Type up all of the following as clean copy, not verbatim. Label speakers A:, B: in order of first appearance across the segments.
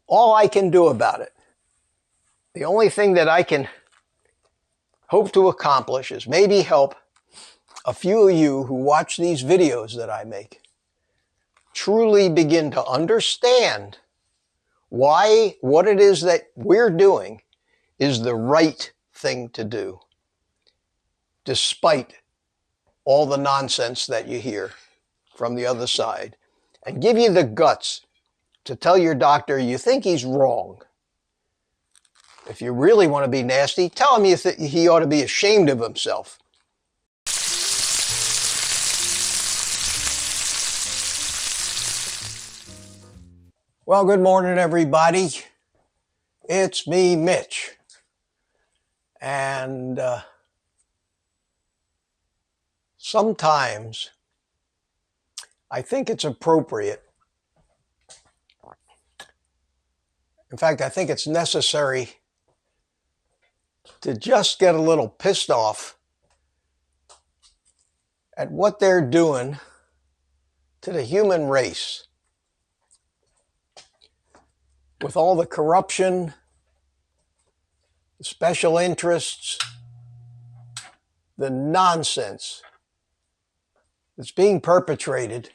A: all I can do about it, the only thing that I can hope to accomplish is maybe help a few of you who watch these videos that I make truly begin to understand why what it is that we're doing is the right thing to do, despite all the nonsense that you hear from the other side, and give you the guts to tell your doctor you think he's wrong. If you really want to be nasty, tell him he ought to be ashamed of himself. Well, good morning, everybody. It's me, Mitch. And sometimes I think it's appropriate. In fact, I think it's necessary to just get a little pissed off at what they're doing to the human race. With all the corruption, the special interests, the nonsense that's being perpetrated,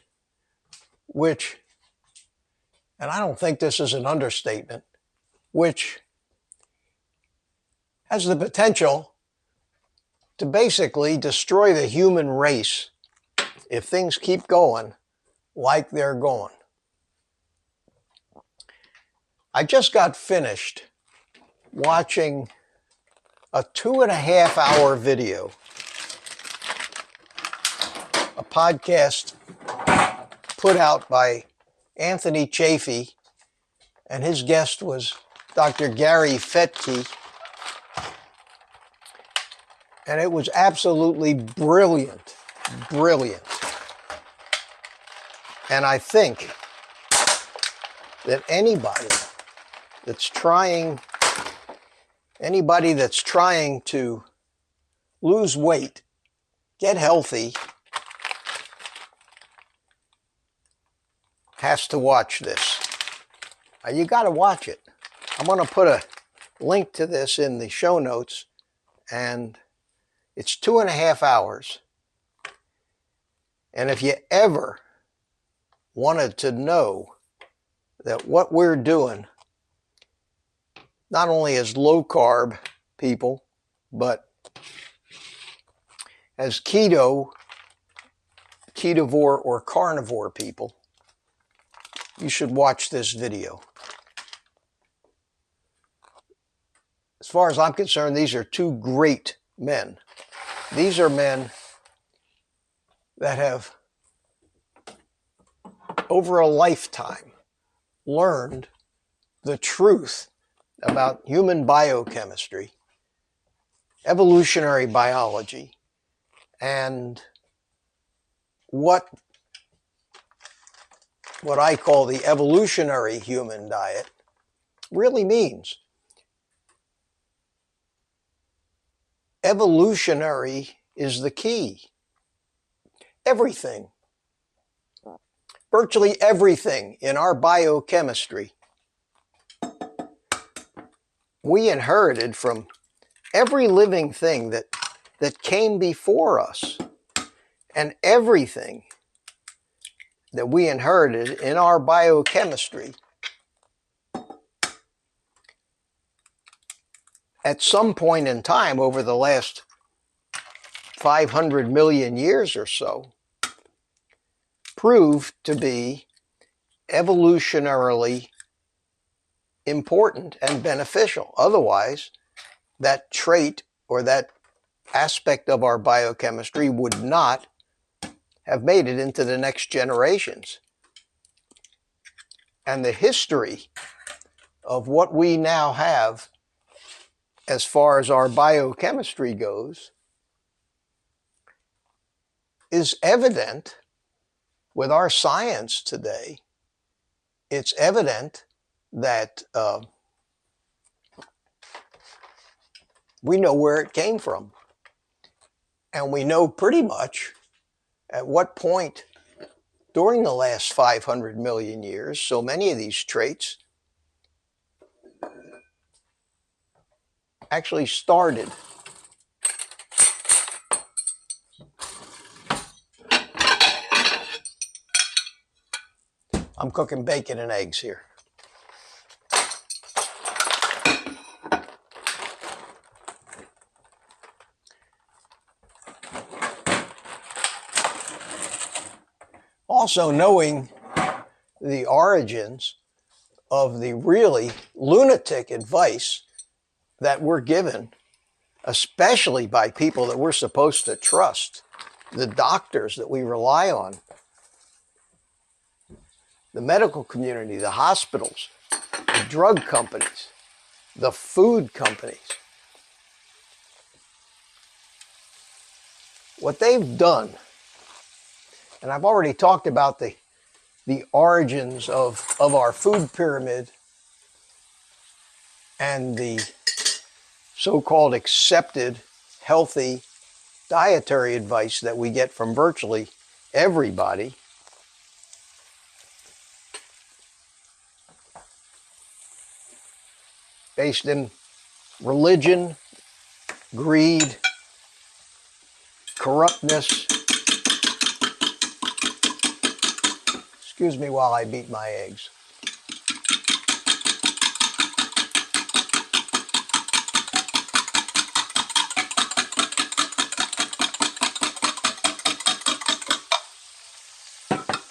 A: which, and I don't think this is an understatement, which has the potential to basically destroy the human race if things keep going like they're going. I just got finished watching a 2.5-hour video, a podcast put out by Anthony Chaffee, and his guest was Dr. Gary Fettke, and it was absolutely brilliant, brilliant. And I think that anybody that's trying to lose weight, get healthy, has to watch this. You got to watch it. I'm going to put a link to this in the show notes, and it's 2.5 hours. And if you ever wanted to know that what we're doing, not only as low carb people, but as keto, ketovore, or carnivore people, you should watch this video. As far as I'm concerned, these are two great men. These are men that have, over a lifetime, learned the truth about human biochemistry, evolutionary biology, and what I call the evolutionary human diet really means. Evolutionary is the key. Everything, virtually everything in our biochemistry, we inherited from every living thing that came before us. And everything that we inherited in our biochemistry at some point in time over the last 500 million years or so proved to be evolutionarily important and beneficial. Otherwise, that trait or that aspect of our biochemistry would not have made it into the next generations. And the history of what we now have as far as our biochemistry goes is evident with our science today. It's evident that we know where it came from. And we know pretty much at what point during the last 500 million years so many of these traits actually started. I'm cooking bacon and eggs here. Also, knowing the origins of the really lunatic advice that we're given, especially by people that we're supposed to trust, the doctors that we rely on, the medical community, the hospitals, the drug companies, the food companies. What they've done, and I've already talked about the origins of our food pyramid and the so-called accepted healthy dietary advice that we get from virtually everybody. Based in religion, greed, corruptness. Excuse me while I beat my eggs.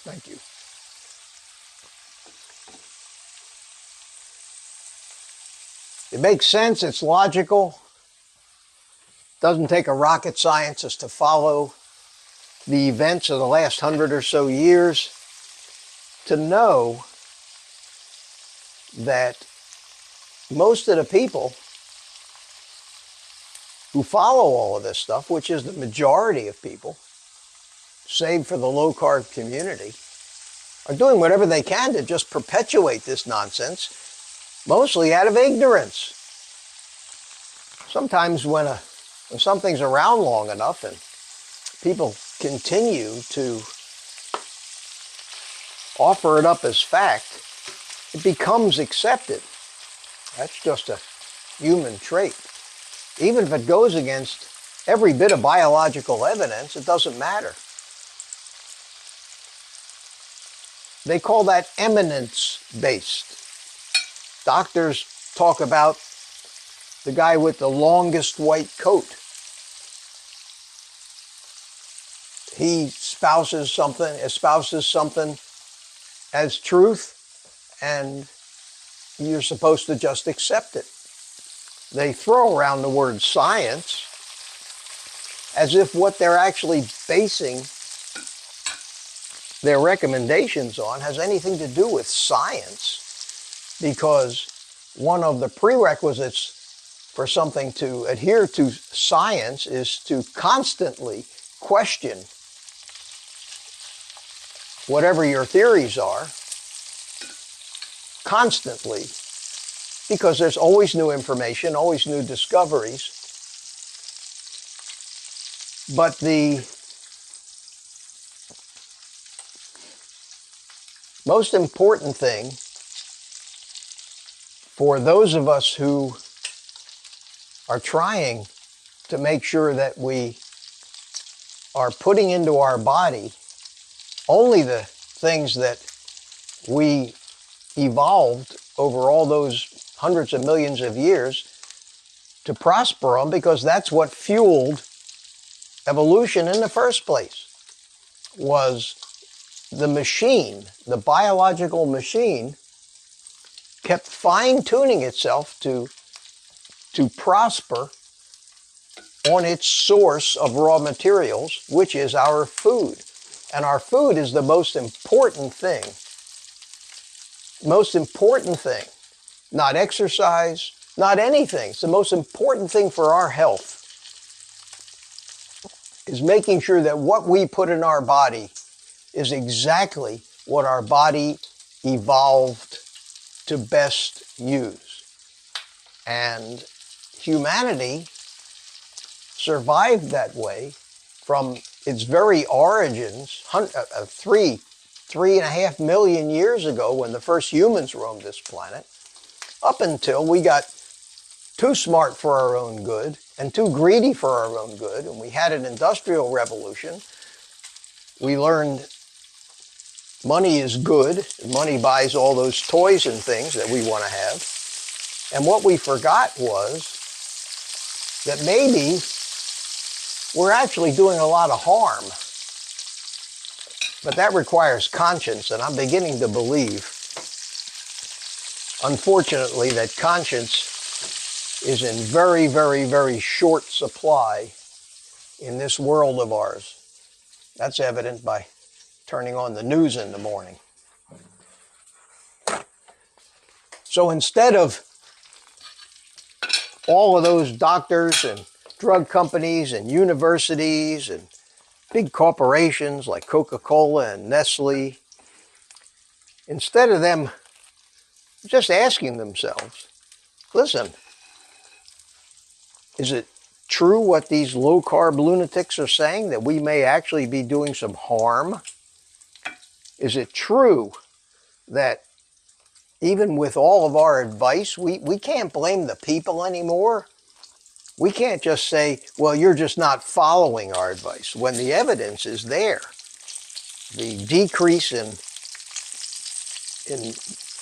A: Thank you. It makes sense, it's logical. Doesn't take a rocket scientist to follow the events of the last 100 or so years to know that most of the people who follow all of this stuff, which is the majority of people, save for the low-carb community, are doing whatever they can to just perpetuate this nonsense, mostly out of ignorance. Sometimes when something's around long enough and people continue to offer it up as fact, it becomes accepted. That's just a human trait. Even if it goes against every bit of biological evidence, it doesn't matter. They call that eminence-based. Doctors talk about the guy with the longest white coat. He espouses something as truth, and you're supposed to just accept it. They throw around the word science as if what they're actually basing their recommendations on has anything to do with science, because one of the prerequisites for something to adhere to science is to constantly question whatever your theories are, constantly, because there's always new information, always new discoveries. But the most important thing for those of us who are trying to make sure that we are putting into our body only the things that we evolved over all those hundreds of millions of years to prosper on, because that's what fueled evolution in the first place, was the machine, the biological machine, kept fine-tuning itself to prosper on its source of raw materials, which is our food. And our food is the most important thing. Most important thing. Not exercise, not anything. It's the most important thing for our health, is making sure that what we put in our body is exactly what our body evolved to best use. And humanity survived that way from its very origins, 3.5 million years ago when the first humans roamed this planet, up until we got too smart for our own good and too greedy for our own good. And we had an industrial revolution. We learned money is good. Money buys all those toys and things that we want to have. And what we forgot was that maybe we're actually doing a lot of harm. But that requires conscience, and I'm beginning to believe, unfortunately, that conscience is in very, very, very short supply in this world of ours. That's evident by turning on the news in the morning. So instead of all of those doctors and drug companies and universities and big corporations like Coca-Cola and Nestle, instead of them just asking themselves, listen, is it true what these low-carb lunatics are saying, that we may actually be doing some harm? Is it true that even with all of our advice, we can't blame the people anymore? We can't just say, well, you're just not following our advice, when the evidence is there. The decrease in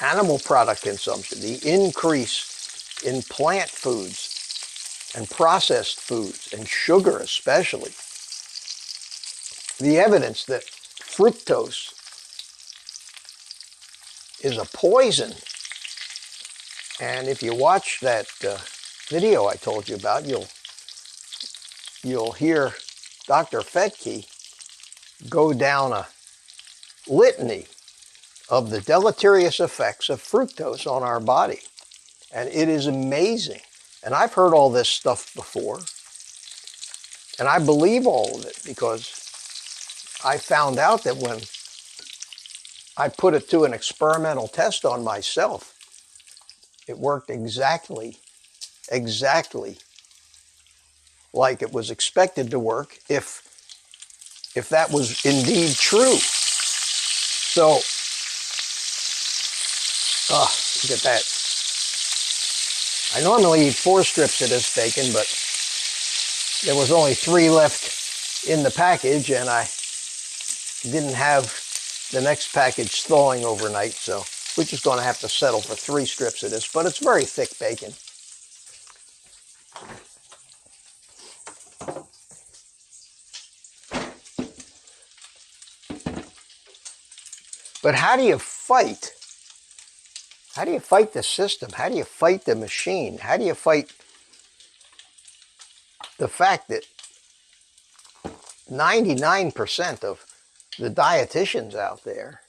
A: animal product consumption, the increase in plant foods and processed foods and sugar especially. The evidence that fructose is a poison. And if you watch that video I told you about, you'll hear Dr. Fettke go down a litany of the deleterious effects of fructose on our body. And it is amazing. And I've heard all this stuff before, and I believe all of it because I found out that when I put it to an experimental test on myself, it worked exactly like it was expected to work if that was indeed true. So, look at that. I normally eat 4 strips of this bacon, but there was only 3 left in the package, and I didn't have the next package thawing overnight, so we're just going to have to settle for 3 strips of this, but it's very thick bacon. But how do you fight? How do you fight the system? How do you fight the machine? How do you fight the fact that 99% of the dietitians out there,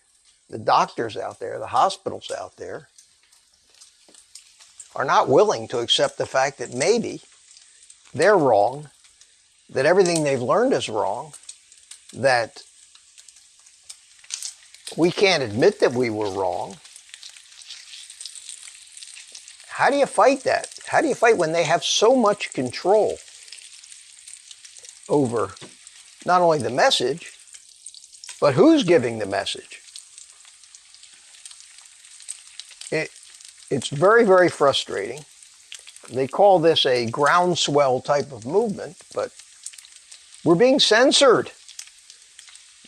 A: the doctors out there, the hospitals out there, are not willing to accept the fact that maybe they're wrong, that everything they've learned is wrong, that we can't admit that we were wrong? How do you fight that? How do you fight when they have so much control over not only the message, but who's giving the message? It's very, very frustrating. They call this a groundswell type of movement, but we're being censored.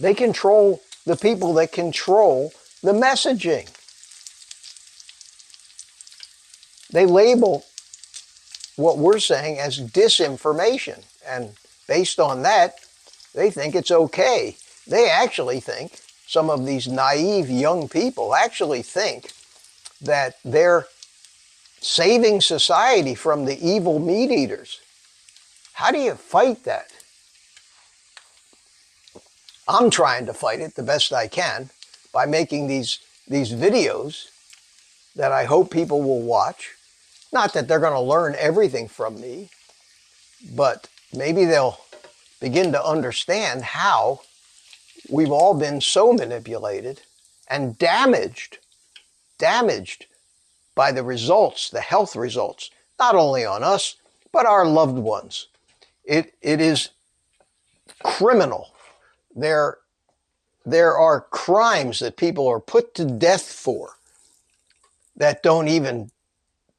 A: They control the people that control the messaging. They label what we're saying as disinformation, and based on that, they think it's okay. They actually think, some of these naive young people actually think that they're saving society from the evil meat eaters. How do you fight that? I'm trying to fight it the best I can by making these videos that I hope people will watch. Not that they're going to learn everything from me, but maybe they'll begin to understand how we've all been so manipulated and damaged by the results, the health results, not only on us, but our loved ones. It is criminal. There are crimes that people are put to death for that don't even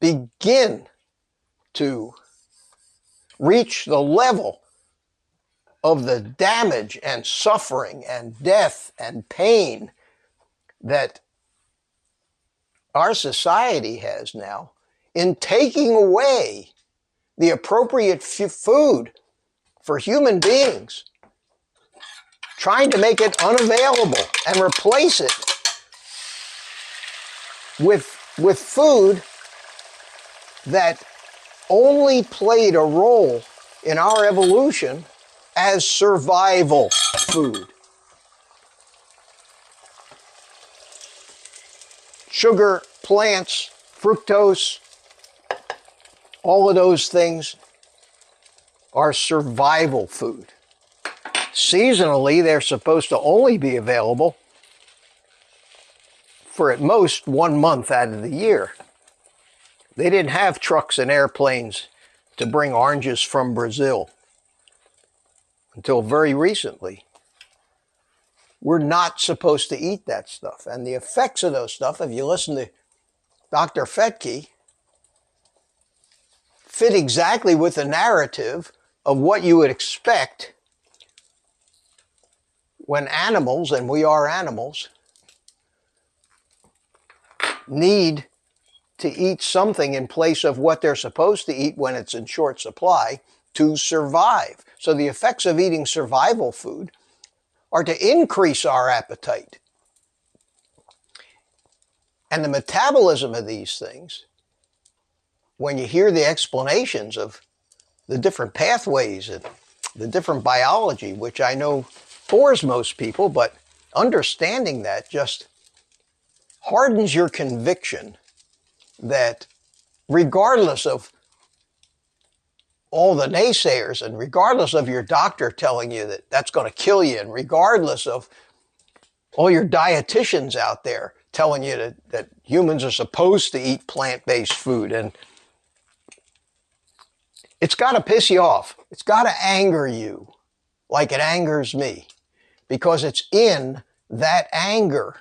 A: begin to reach the level of the damage and suffering and death and pain that our society has now in taking away the appropriate food for human beings, trying to make it unavailable and replace it with food that only played a role in our evolution as survival food. Sugar, plants, fructose, all of those things are survival food. Seasonally, they're supposed to only be available for at most 1 month out of the year. They didn't have trucks and airplanes to bring oranges from Brazil until very recently. We're not supposed to eat that stuff. And the effects of those stuff, if you listen to Dr. Fettke, fit exactly with the narrative of what you would expect when animals, and we are animals, need to eat something in place of what they're supposed to eat when it's in short supply to survive. So the effects of eating survival food are to increase our appetite. And the metabolism of these things, when you hear the explanations of the different pathways and the different biology, which I know bores most people, but understanding that just hardens your conviction that regardless of all the naysayers and regardless of your doctor telling you that that's going to kill you, and regardless of all your dietitians out there telling you that humans are supposed to eat plant-based food, and it's got to piss you off. It's got to anger you like it angers me, because it's in that anger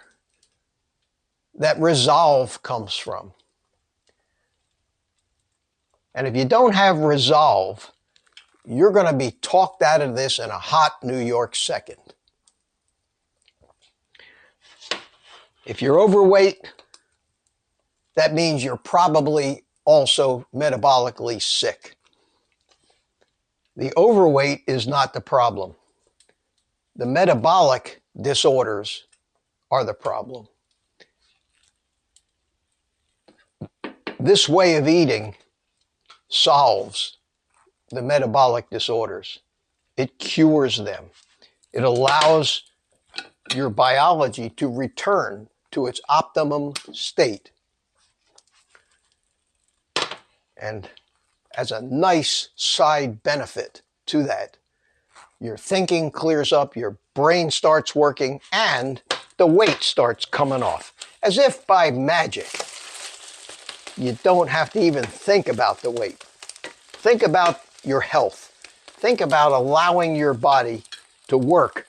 A: that resolve comes from. And if you don't have resolve, you're going to be talked out of this in a hot New York second. If you're overweight, that means you're probably also metabolically sick. The overweight is not the problem. The metabolic disorders are the problem. This way of eating solves the metabolic disorders. It cures them. It allows your biology to return to its optimum state. And as a nice side benefit to that, your thinking clears up, your brain starts working, and the weight starts coming off. As if by magic. You don't have to even think about the weight. Think about your health. Think about allowing your body to work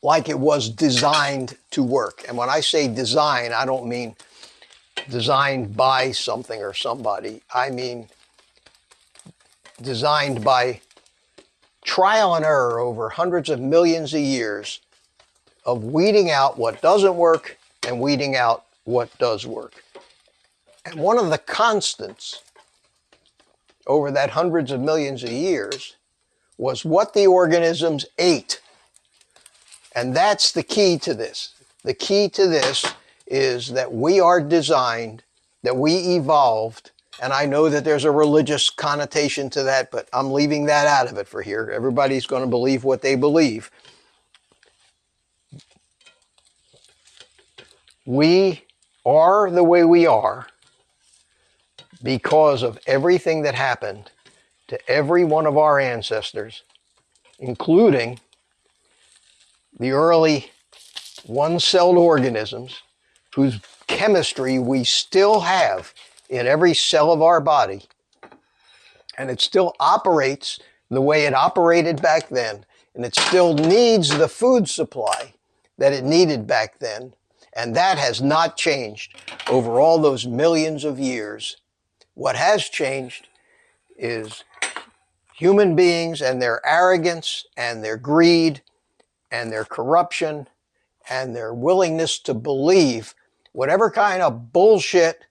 A: like it was designed to work. And when I say design, I don't mean designed by something or somebody. I mean designed by trial and error over hundreds of millions of years of weeding out what doesn't work and weeding out what does work. And one of the constants over that hundreds of millions of years was what the organisms ate. And that's the key to this. The key to this is that we are designed, that we evolved, and I know that there's a religious connotation to that, but I'm leaving that out of it for here. Everybody's going to believe what they believe. We are the way we are because of everything that happened to every one of our ancestors, including the early one-celled organisms whose chemistry we still have in every cell of our body. And it still operates the way it operated back then. And it still needs the food supply that it needed back then. And that has not changed over all those millions of years What has changed is human beings and their arrogance and their greed and their corruption and their willingness to believe whatever kind of bullshit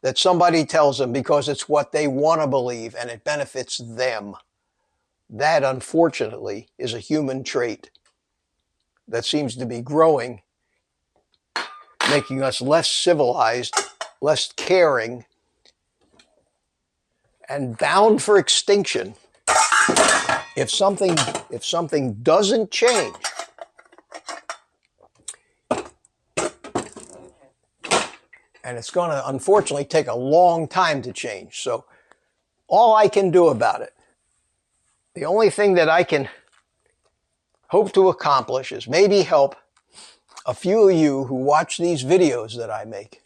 A: that somebody tells them because it's what they want to believe and it benefits them. That, unfortunately, is a human trait that seems to be growing, making us less civilized, less caring, and bound for extinction if something doesn't change. And it's going to, unfortunately, take a long time to change. So all I can do about it, the only thing that I can hope to accomplish is maybe help a few of you who watch these videos that I make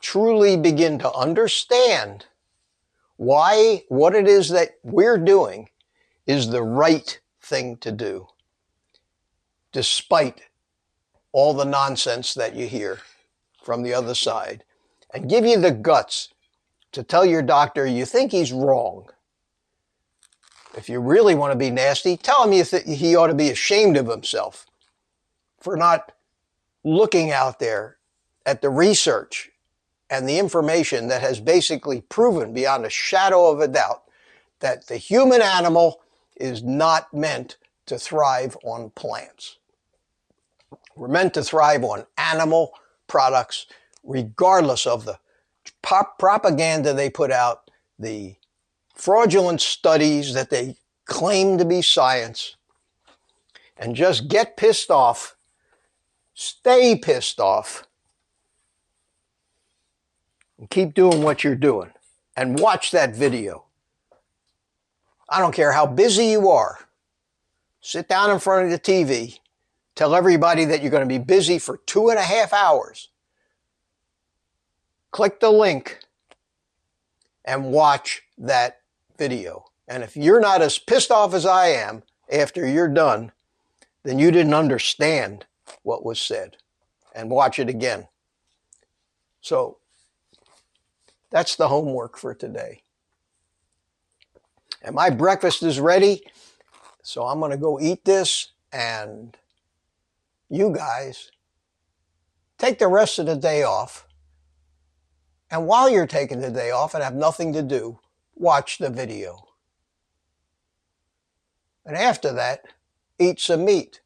A: truly begin to understand why what it is that we're doing is the right thing to do, despite all the nonsense that you hear from the other side, and give you the guts to tell your doctor you think he's wrong. If you really want to be nasty, tell him he ought to be ashamed of himself for not looking out there at the research and the information that has basically proven beyond a shadow of a doubt that the human animal is not meant to thrive on plants. We're meant to thrive on animal products, regardless of the propaganda they put out, the fraudulent studies that they claim to be science. And just get pissed off, stay pissed off, and keep doing what you're doing. And watch that video. I don't care how busy you are. Sit down in front of the TV. Tell everybody that you're going to be busy for 2.5 hours. Click the link and watch that video. And if you're not as pissed off as I am after you're done, then you didn't understand what was said. And watch it again. So that's the homework for today. And my breakfast is ready, so I'm going to go eat this, and you guys take the rest of the day off. And while you're taking the day off and have nothing to do, watch the video. And after that, eat some meat.